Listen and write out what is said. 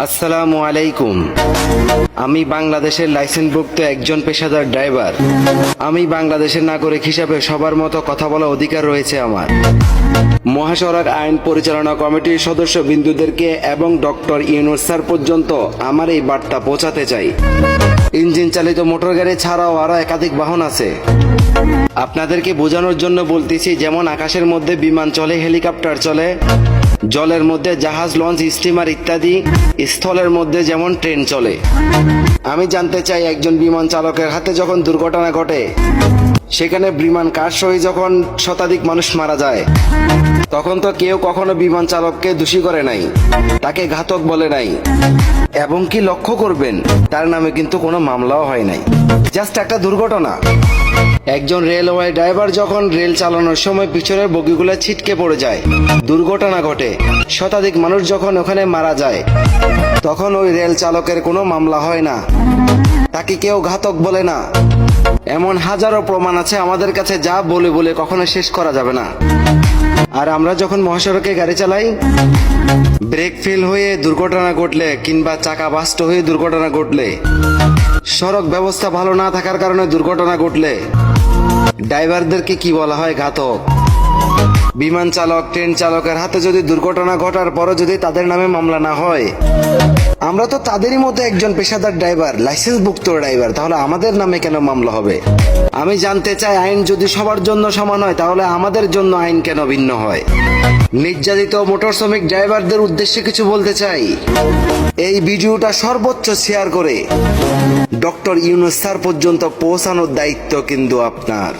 আসসালামু আলাইকুম। আমি বাংলাদেশের লাইসেন্সভুক্ত একজন পেশাদার ড্রাইভার। আমি বাংলাদেশের নাগরিক হিসাবে সবার মতো কথা বলার অধিকার রয়েছে আমার। মহাসড়ক আইন পরিচালনা কমিটির সদস্য বিন্দুদেরকে এবং ডক্টর ইউনূস স্যার পর্যন্ত আমার এই বার্তা পৌঁছাতে চাই। ইঞ্জিন চালিত মোটর গাড়ি ছাড়াও আরো একাধিক বাহন আছে। আপনাদেরকে বোঝানোর জন্য বলতেছি, যেমন আকাশের মধ্যে বিমান চলে, হেলিকপ্টার চলে, জলের মধ্যে জাহাজ, লঞ্চ, স্টিমার ইত্যাদি, স্থলের মধ্যে যেমন ট্রেন চলে। আমি জানতে চাই, একজন বিমান চালকের হাতে যখন দুর্ঘটনা ঘটে, সেখানে বিমান ক্র্যাশ হয়ে যখন শতাধিক মানুষ মারা যায়, তখন তো কেউ কখনো বিমান চালককে দোষী করে নাই, তাকে ঘাতক বলে নাই, এবং কি লক্ষ্য করবেন, তার নামে কিন্তু কোনো মামলাও হয় নাই, জাস্ট একটা দুর্ঘটনা। একজন রেলওয়ে ড্রাইভার যখন রেল চালানোর সময় পিছনের বগিগুলো ছিটকে পড়ে যায়, দুর্ঘটনা ঘটে, শতাধিক মানুষ যখন ওখানে মারা যায়, তখন ওই রেল চালকের কোনো মামলা হয় না, তাকে কেউ ঘাতক বলে না। এমন হাজারো প্রমাণ আছে আমাদের কাছে, যা বলে বলে কখনো শেষ করা যাবে না। আর আমরা যখন মহাসড়কে গাড়ি চালাই, ব্রেক ফেল হয়ে দুর্ঘটনা ঘটলে কিংবা চাকা বাস্ট হয়ে দুর্ঘটনা ঘটলে, সড়ক ব্যবস্থা ভালো না থাকার কারণে দুর্ঘটনা ঘটলে, ড্রাইভারদেরকে কি বলা হয়? ঘাতক। বিমান চালক, ট্রেন চালকের হাতে যদি দুর্ঘটনা ঘটার পরও যদি তাদের নামে মামলা না হয়, আমরা তো তাদেরই মতো একজন পেশাদার ড্রাইভার, লাইসেন্সভুক্ত ড্রাইভার, তাহলে আমাদের নামে কেন মামলা হবে? আমি জানতে চাই, আইন যদি সবার জন্য সমান হয়, তাহলে আমাদের জন্য আইন কেন ভিন্ন হয়? নির্যাতিত মোটর শ্রমিক ড্রাইভারদের উদ্দেশ্যে কিছু বলতে চাই। এই ভিডিওটা সর্বোচ্চ শেয়ার করে ডক্টর ইউনূস স্যার পর্যন্ত পৌঁছানোর দায়িত্ব কিন্তু আপনার।